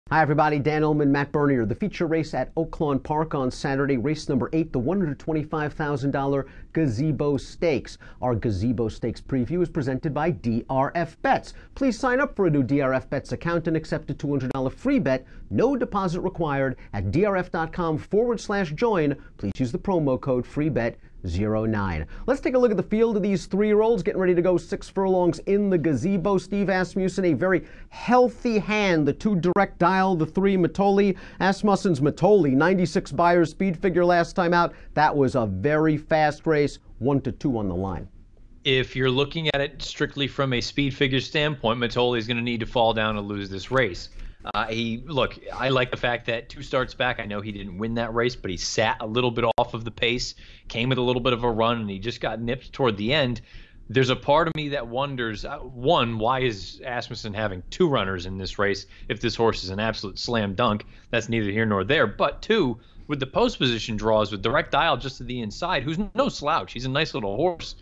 Hi everybody, Dan Illman, Matt Bernier. The feature race at Oaklawn Park on Saturday, race number 8, the $125,000 Gazebo Stakes. Our Gazebo Stakes preview is presented by DRF Bets. Please sign up for a new DRF Bets account and accept a $200 free bet. No deposit required at drf.com/join. Please use the promo code FREEBET09. Let's take a look at the field of these 3-year-olds getting ready to go 6 furlongs in the gazebo. Steve Asmussen, a very healthy hand. The 2 direct dial, the 3 Matoli. Asmussen's Matoli, 96 Beyer speed figure last time out. That was a very fast race, 1-2 on the line. If you're looking at it strictly from a speed figure standpoint, Matoli is going to need to fall down and lose this race. I like the fact that 2 starts back, I know he didn't win that race, but he sat a little bit off of the pace, came with a little bit of a run, and he just got nipped toward the end. There's a part of me that wonders, one, why is Asmussen having 2 runners in this race if this horse is an absolute slam dunk? That's neither here nor there. But 2, with the post position draws, with direct dial just to the inside, who's no slouch, he's a nice little horse.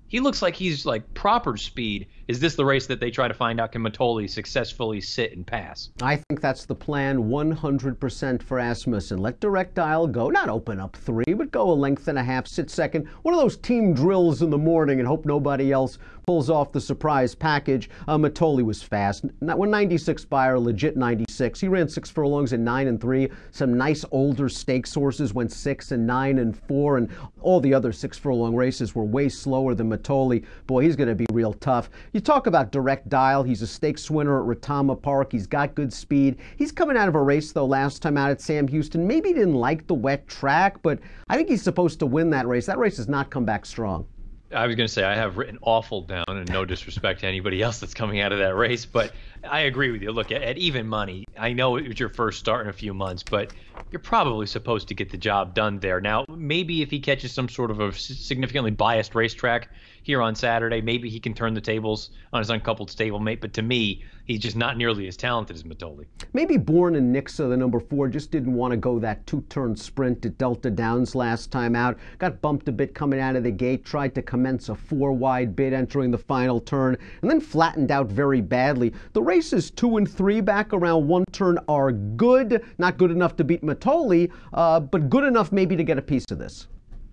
He looks like he's like proper speed. Is this the race that they try to find out, can Matoli successfully sit and pass? I think that's the plan 100% for Asmussen. Let direct dial go, not open up 3, but go a length and a half, sit second. One of those team drills in the morning and hope nobody else pulls off the surprise package. Matoli was fast. 196 Beyer, legit 96. He ran 6 furlongs in 9 and 3. Some nice older stakes horses went 6 and 9 and 4, and all the other 6 furlong races were way slower than Matoli. Boy, he's going to be real tough. You talk about direct dial. He's a stakes winner at Retama Park. He's got good speed. He's coming out of a race, though, last time out at Sam Houston. Maybe he didn't like the wet track, but I think he's supposed to win that race. That race has not come back strong. I was going to say I have written awful down, and no disrespect to anybody else that's coming out of that race, but I agree with you. Look, at even money, I know it was your first start in a few months, but you're probably supposed to get the job done there. Now, maybe if he catches some sort of a significantly biased racetrack here on Saturday, maybe he can turn the tables on his uncoupled stablemate, but to me, he's just not nearly as talented as Matoli. Maybe Bourne and Nixa, the number 4, just didn't want to go that 2-turn sprint at Delta Downs last time out. Got bumped a bit coming out of the gate, tried to commence a 4-wide bid entering the final turn, and then flattened out very badly. The races 2 and 3 back around 1 turn are good. Not good enough to beat Matoli, but good enough maybe to get a piece of this.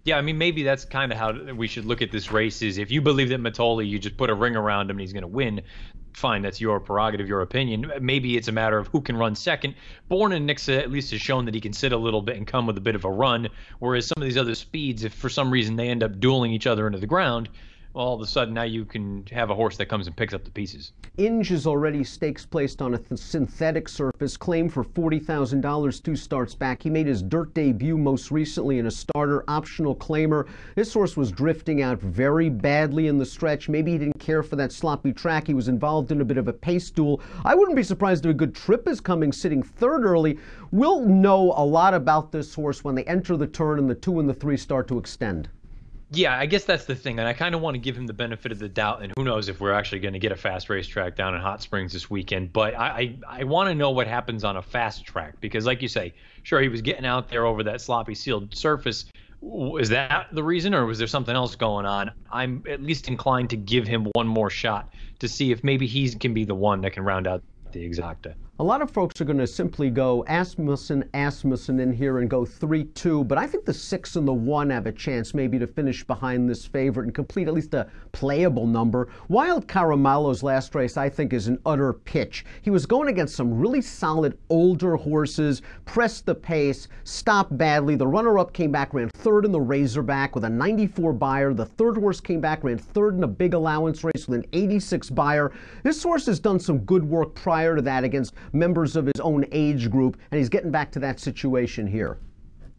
Yeah, I mean, maybe that's kind of how we should look at this race is if you believe that Matoli, you just put a ring around him and he's going to win, fine, that's your prerogative, your opinion. Maybe it's a matter of who can run second. Bourne and Nixa at least has shown that he can sit a little bit and come with a bit of a run, whereas some of these other speeds, if for some reason they end up dueling each other into the ground, well, all of a sudden now you can have a horse that comes and picks up the pieces. Inge is already stakes placed on a synthetic surface, claimed for $40,000 2 starts back. He made his dirt debut most recently in a starter optional claimer. This horse was drifting out very badly in the stretch. Maybe he didn't care for that sloppy track. He was involved in a bit of a pace duel. I wouldn't be surprised if a good trip is coming, sitting 3rd early. We'll know a lot about this horse when they enter the turn and the 2 and the 3 start to extend. Yeah, I guess that's the thing, and I kind of want to give him the benefit of the doubt, and who knows if we're actually going to get a fast racetrack down in Hot Springs this weekend, but I want to know what happens on a fast track, because like you say, sure, he was getting out there over that sloppy sealed surface. Is that the reason, or was there something else going on? I'm at least inclined to give him one more shot to see if maybe he can be the one that can round out the exacta. A lot of folks are going to simply go Asmussen in here and go 3-2, but I think the 6 and the 1 have a chance maybe to finish behind this favorite and complete at least a playable number. Wild Caramello's last race, I think, is an utter pitch. He was going against some really solid older horses, pressed the pace, stopped badly. The runner-up came back, ran 3rd in the Razorback with a 94 Beyer. The 3rd horse came back, ran 3rd in a big allowance race with an 86 Beyer. This horse has done some good work prior to that against members of his own age group, and he's getting back to that situation here.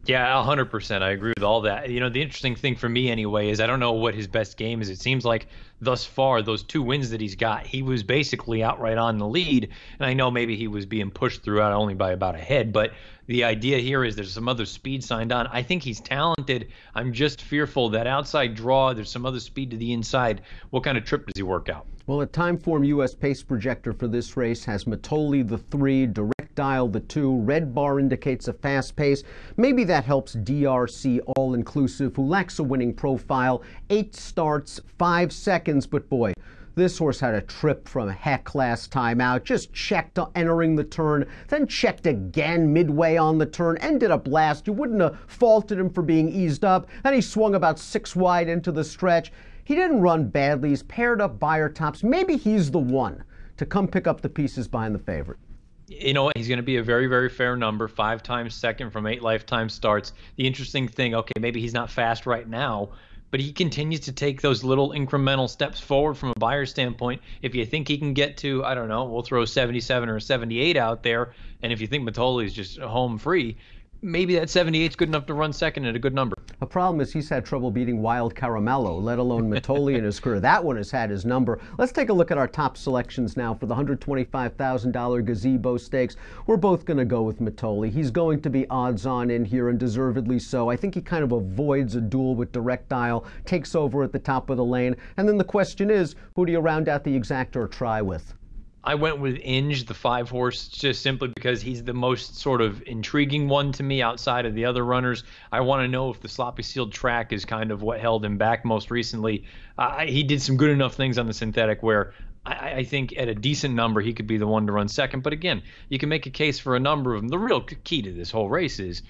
Yeah, 100%. I agree with all that. You know, the interesting thing for me anyway is I don't know what his best game is. It seems like thus far, those 2 wins that he's got, he was basically outright on the lead. And I know maybe he was being pushed throughout only by about a head, but the idea here is there's some other speed signed on. I think he's talented. I'm just fearful that outside draw, there's some other speed to the inside. What kind of trip does he work out? Well, a Timeform U.S. pace projector for this race has Matoli the 3, direct dial the 2, red bar indicates a fast pace. Maybe that helps DRC All-Inclusive, who lacks a winning profile. 8 starts, 5 seconds, but boy, This horse had a trip from heck last time out, just checked entering the turn, then checked again midway on the turn, ended up last. You wouldn't have faulted him for being eased up, and he swung about 6 wide into the stretch. He didn't run badly. He's paired up Beyer tops. Maybe he's the one to come pick up the pieces behind the favorite. You know what? He's going to be a very, very fair number, 5 times second from 8 lifetime starts. The interesting thing, okay, maybe he's not fast right now, but he continues to take those little incremental steps forward from a Beyer standpoint. If you think he can get to, I don't know, we'll throw 77 or 78 out there, and if you think Mitole is just home free, maybe that 78 is good enough to run second at a good number. The problem is he's had trouble beating Wild Caramello, let alone Mitole in his career. That one has had his number. Let's take a look at our top selections now for the $125,000 Gazebo Stakes. We're both going to go with Mitole. He's going to be odds-on in here, and deservedly so. I think he kind of avoids a duel with Direct Dial, takes over at the top of the lane, and then the question is, who do you round out the exact or try with? I went with Inge, the 5-horse, just simply because he's the most sort of intriguing one to me outside of the other runners. I want to know if the sloppy sealed track is kind of what held him back most recently. He did some good enough things on the synthetic where I think at a decent number he could be the one to run second. But again, you can make a case for a number of them. The real key to this whole race is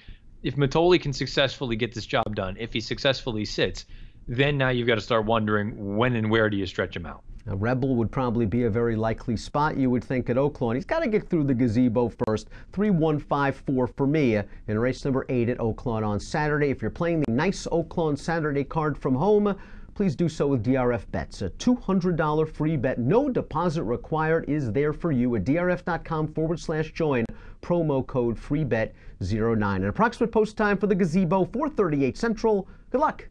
if Mitole can successfully get this job done, if he successfully sits, then now you've got to start wondering when and where do you stretch him out. Now, Rebel would probably be a very likely spot, you would think, at Oaklawn. He's got to get through the Gazebo first. 3-1-5-4 for me in race number 8 at Oaklawn on Saturday. If you're playing the nice Oaklawn Saturday card from home, please do so with DRF Bets. A $200 free bet, no deposit required, is there for you at drf.com/join. Promo code FREEBET09. An approximate post time for the Gazebo, 4:38 Central. Good luck.